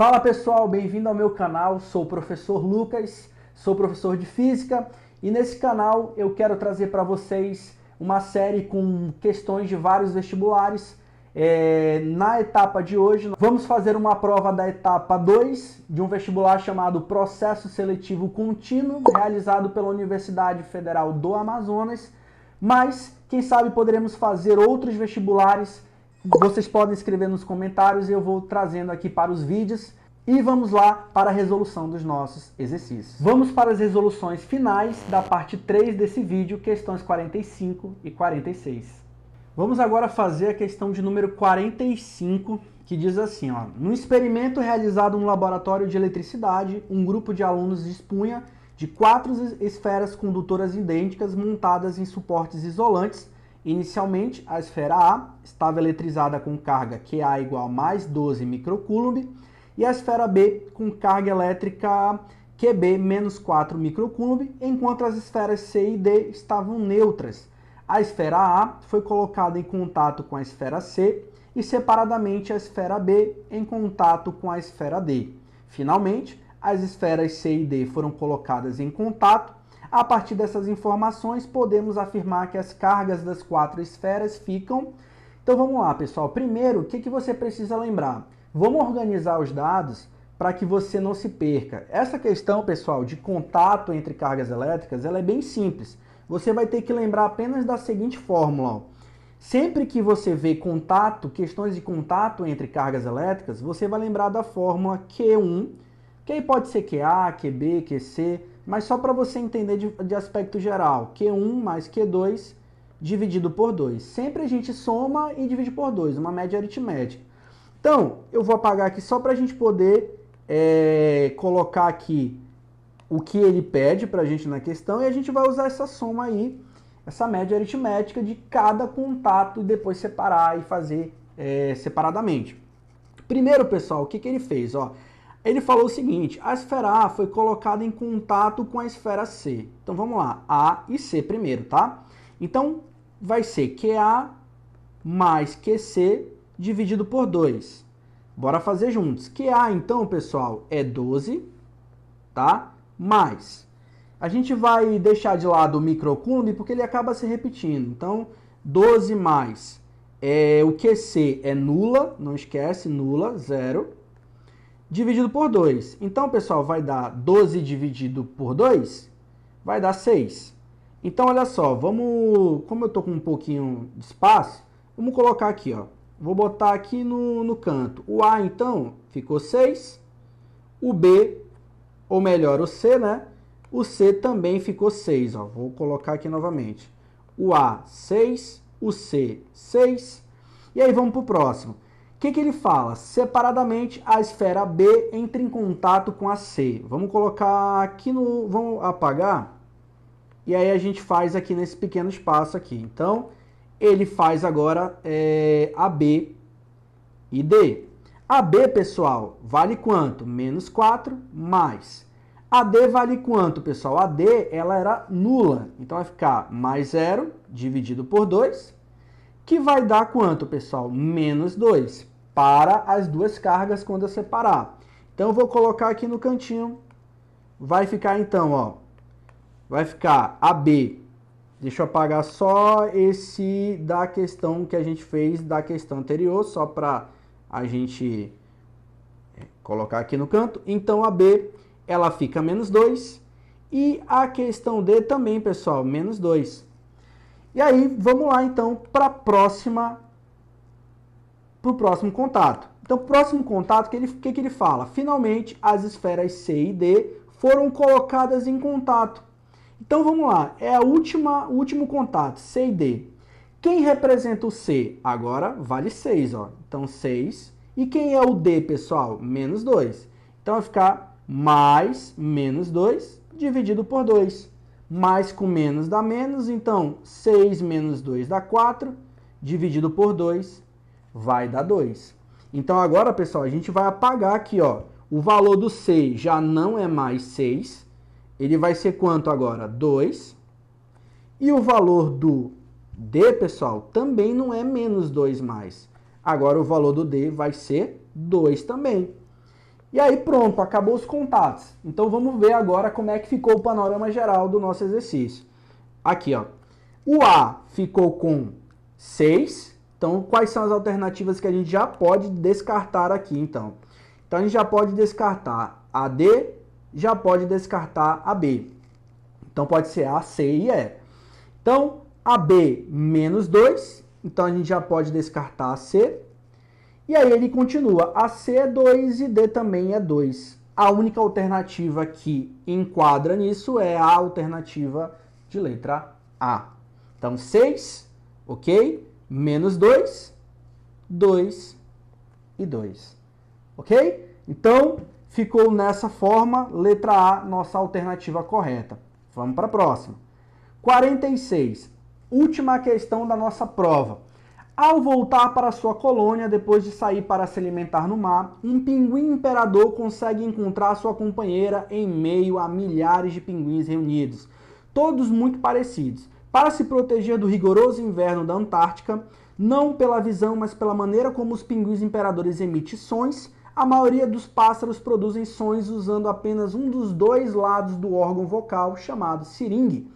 Fala pessoal, bem-vindo ao meu canal, sou o professor Lucas, sou professor de Física e nesse canal eu quero trazer para vocês uma série com questões de vários vestibulares. Na etapa de hoje, vamos fazer uma prova da etapa 2 de um vestibular chamado Processo Seletivo Contínuo, realizado pela Universidade Federal do Amazonas, mas quem sabe poderemos fazer outros vestibulares. Vocês podem escrever nos comentários e eu vou trazendo aqui para os vídeos. E vamos lá para a resolução dos nossos exercícios. Vamos para as resoluções finais da parte 3 desse vídeo, questões 45 e 46. Vamos agora fazer a questão de número 45, que diz assim, ó: no experimento realizado no laboratório de eletricidade, um grupo de alunos dispunha de 4 esferas condutoras idênticas montadas em suportes isolantes. Inicialmente, a esfera A estava eletrizada com carga QA igual a mais 12 microcoulomb e a esfera B com carga elétrica QB menos 4 microcoulomb, enquanto as esferas C e D estavam neutras. A esfera A foi colocada em contato com a esfera C e separadamente a esfera B em contato com a esfera D. Finalmente, as esferas C e D foram colocadas em contato. A partir dessas informações, podemos afirmar que as cargas das 4 esferas ficam... Então vamos lá, pessoal. Primeiro, o que você precisa lembrar? Vamos organizar os dados para que você não se perca. Essa questão, pessoal, de contato entre cargas elétricas, ela é bem simples. Você vai ter que lembrar apenas da seguinte fórmula, ó. Sempre que você vê contato, questões de contato entre cargas elétricas, você vai lembrar da fórmula Q1, que aí pode ser QA, QB, QC, mas só para você entender de aspecto geral, Q1 mais Q2 dividido por 2. Sempre a gente soma e divide por 2, uma média aritmética. Então, eu vou apagar aqui só para a gente poder colocar aqui o que ele pede para a gente na questão, e a gente vai usar essa soma aí, essa média aritmética de cada contato e depois separar e fazer separadamente. Primeiro, pessoal, o que ele fez? Ó, ele falou o seguinte: a esfera A foi colocada em contato com a esfera C. Então vamos lá, A e C primeiro, tá? Então vai ser QA mais QC dividido por 2. Bora fazer juntos. QA, então, pessoal, é 12, tá? Mais. A gente vai deixar de lado o microcoulomb porque ele acaba se repetindo. Então, 12 mais. O QC é nula, não esquece, nula, 0. Dividido por 2. Então, pessoal, vai dar 12 dividido por 2, vai dar 6. Então, olha só, vamos, como eu estou com um pouquinho de espaço, vamos colocar aqui, ó. Vou botar aqui no canto. O A, então, ficou 6. O B, ou melhor, o C, né? O C também ficou 6, ó. Vou colocar aqui novamente. O A, 6. O C, 6. E aí, vamos para o próximo. O que ele fala? Separadamente, a esfera B entra em contato com a C. Vamos colocar aqui no... Vamos apagar. E aí a gente faz aqui nesse pequeno espaço aqui. Então, ele faz agora a B e D. A B, pessoal, vale quanto? Menos 4 mais. A D vale quanto, pessoal? A D, ela era nula. Então, vai ficar mais 0 dividido por 2, que vai dar quanto, pessoal? Menos 2. Para as duas cargas quando eu separar. Então, eu vou colocar aqui no cantinho. Vai ficar, então, ó. Vai ficar AB. Deixa eu apagar só esse da questão que a gente fez da questão anterior, só para a gente colocar aqui no canto. Então, a B, ela fica menos 2. E a questão D também, pessoal, menos 2. E aí, vamos lá, então, para o próximo contato. Então, o próximo contato, o que ele fala? Finalmente, as esferas C e D foram colocadas em contato. Então, vamos lá. É o último contato, C e D. Quem representa o C? Agora, vale 6, ó. Então, 6. E quem é o D, pessoal? Menos 2. Então, vai ficar mais menos 2 dividido por 2. Mais com menos dá menos. Então, 6 menos 2 dá 4. Dividido por 2 vai dar 2. Então, agora, pessoal, a gente vai apagar aqui, ó. O valor do C já não é mais 6. Ele vai ser quanto agora? 2. E o valor do D, pessoal, também não é menos 2 mais. Agora o valor do D vai ser 2 também. E aí pronto, acabou os contatos. Então vamos ver agora como é que ficou o panorama geral do nosso exercício. Aqui, ó. O A ficou com 6. Então, quais são as alternativas que a gente já pode descartar aqui, então? Então, a gente já pode descartar a D, já pode descartar a B. Então, pode ser A, C e E. Então, a B menos 2. Então, a gente já pode descartar a C. E aí ele continua. A C é 2 e D também é 2. A única alternativa que enquadra nisso é a alternativa de letra A. Então, 6, ok? Menos 2, 2 e 2. Ok? Então, ficou nessa forma, letra A, nossa alternativa correta. Vamos para a próxima. 46. Última questão da nossa prova. Ao voltar para sua colônia, depois de sair para se alimentar no mar, um pinguim imperador consegue encontrar sua companheira em meio a milhares de pinguins reunidos, todos muito parecidos. Para se proteger do rigoroso inverno da Antártica, não pela visão, mas pela maneira como os pinguins imperadores emitem sons, a maioria dos pássaros produzem sons usando apenas um dos dois lados do órgão vocal, chamado siringue.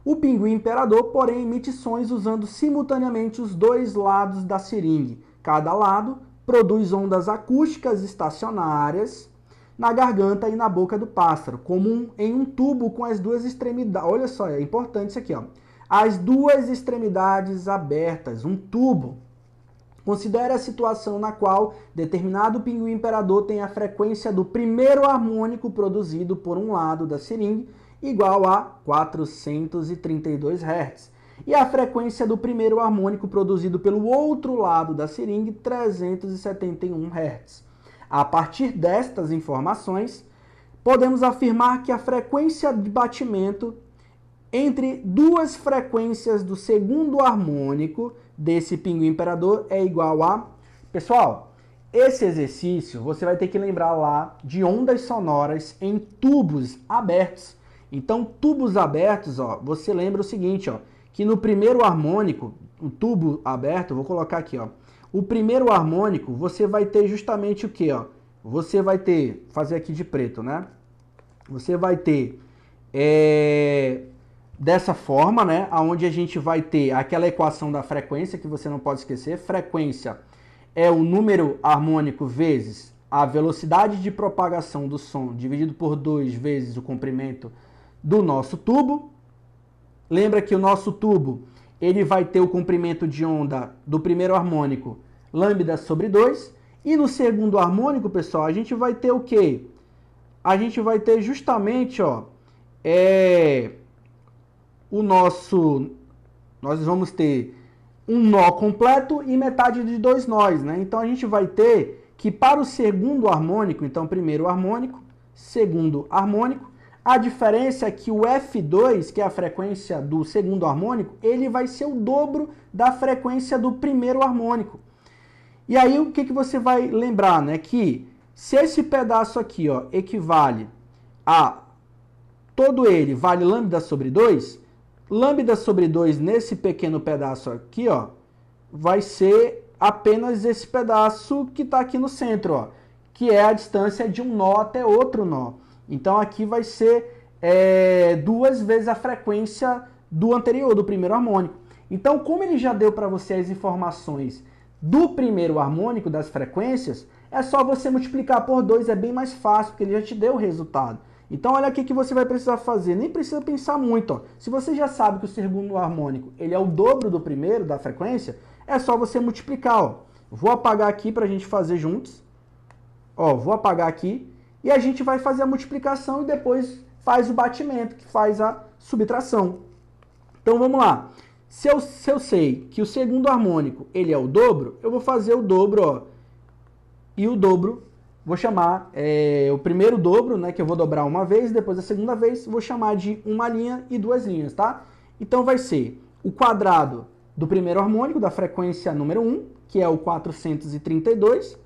O pinguim imperador, porém, emite sons usando simultaneamente os dois lados da siringue. Cada lado produz ondas acústicas estacionárias na garganta e na boca do pássaro, como em um tubo com as duas extremidades. Olha só, é importante isso aqui, ó. As duas extremidades abertas, um tubo. Considere a situação na qual determinado pinguim imperador tem a frequência do primeiro harmônico produzido por um lado da seringue igual a 432 Hz. E a frequência do primeiro harmônico produzido pelo outro lado da seringue, 371 Hz. A partir destas informações, podemos afirmar que a frequência de batimento entre duas frequências do segundo harmônico desse pinguim imperador é igual a... Pessoal, esse exercício você vai ter que lembrar lá de ondas sonoras em tubos abertos. Então, tubos abertos, ó, você lembra o seguinte, ó, que no primeiro harmônico, um tubo aberto, vou colocar aqui, ó, o primeiro harmônico, você vai ter justamente o quê, ó? Você vai ter, fazer aqui de preto, né? Você vai ter dessa forma, né? Onde a gente vai ter aquela equação da frequência, que você não pode esquecer. Frequência é o número harmônico vezes a velocidade de propagação do som, dividido por 2 vezes o comprimento do nosso tubo. Lembra que o nosso tubo, ele vai ter o comprimento de onda do primeiro harmônico, lambda sobre 2. E no segundo harmônico, pessoal, a gente vai ter o quê? A gente vai ter justamente, ó, nós vamos ter um nó completo e metade de 2 nós, né? Então a gente vai ter que para o segundo harmônico, então primeiro harmônico, segundo harmônico, a diferença é que o F2, que é a frequência do segundo harmônico, ele vai ser o dobro da frequência do primeiro harmônico. E aí o que você vai lembrar, né? Que se esse pedaço aqui, ó, equivale a todo ele vale lambda sobre 2, lambda sobre 2 nesse pequeno pedaço aqui, ó, vai ser apenas esse pedaço que está aqui no centro, ó, que é a distância de um nó até outro nó. Então aqui vai ser 2 vezes a frequência do anterior, do primeiro harmônico. Então, como ele já deu para você as informações do primeiro harmônico, das frequências, é só você multiplicar por 2, é bem mais fácil, porque ele já te deu o resultado. Então, olha aqui que você vai precisar fazer, nem precisa pensar muito. Ó. Se você já sabe que o segundo harmônico ele é o dobro do primeiro, da frequência, é só você multiplicar. Ó. Vou apagar aqui para a gente fazer juntos. Ó, vou apagar aqui. E a gente vai fazer a multiplicação e depois faz o batimento, que faz a subtração. Então, vamos lá. Se eu sei que o segundo harmônico ele é o dobro, eu vou fazer o dobro, ó. E o dobro... Vou chamar o primeiro dobro, né, que eu vou dobrar uma vez, depois a segunda vez, vou chamar de uma linha e 2 linhas, tá? Então vai ser o quadrado do primeiro harmônico, da frequência número 1, que é o 432,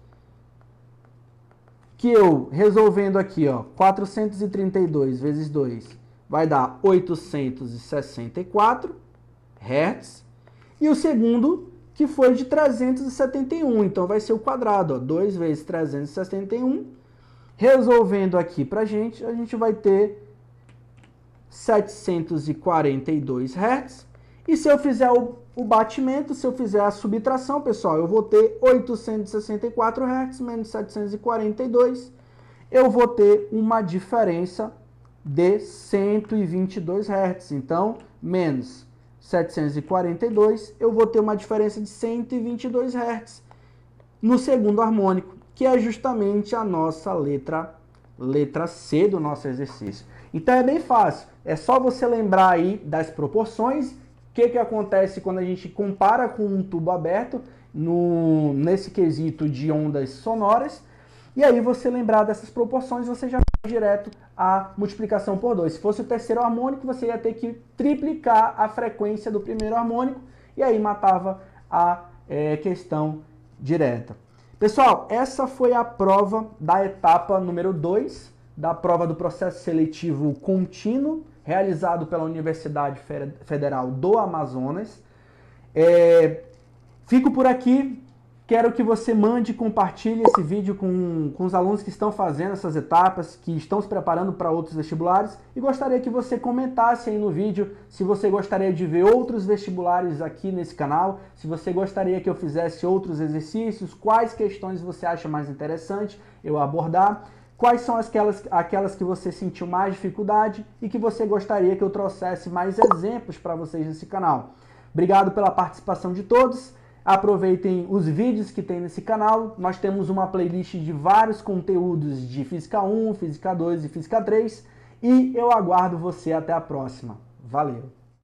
que eu, resolvendo aqui, ó, 432 vezes 2 vai dar 864 Hz, e o segundo que foi de 371, então vai ser o quadrado, ó, 2 vezes 371, Resolvendo aqui para a gente vai ter 742 Hz. E se eu fizer o batimento, se eu fizer a subtração, pessoal, eu vou ter 864 Hz menos 742. Eu vou ter uma diferença de 122 Hz. Então, menos 742, eu vou ter uma diferença de 122 Hz no segundo harmônico, que é justamente a nossa letra C do nosso exercício. Então é bem fácil, é só você lembrar aí das proporções, o que acontece quando a gente compara com um tubo aberto, nesse quesito de ondas sonoras, e aí você lembrar dessas proporções, você já vai direto à multiplicação por 2. Se fosse o terceiro harmônico, você ia ter que triplicar a frequência do primeiro harmônico, e aí matava a questão direta. Pessoal, essa foi a prova da etapa número 2, da prova do processo seletivo contínuo, realizado pela Universidade Federal do Amazonas. Fico por aqui, quero que você mande e compartilhe esse vídeo com os alunos que estão fazendo essas etapas, que estão se preparando para outros vestibulares, e gostaria que você comentasse aí no vídeo se você gostaria de ver outros vestibulares aqui nesse canal, se você gostaria que eu fizesse outros exercícios, quais questões você acha mais interessante eu abordar, quais são aquelas que você sentiu mais dificuldade e que você gostaria que eu trouxesse mais exemplos para vocês nesse canal. Obrigado pela participação de todos. Aproveitem os vídeos que tem nesse canal. Nós temos uma playlist de vários conteúdos de Física 1, Física 2 e Física 3. E eu aguardo você até a próxima. Valeu!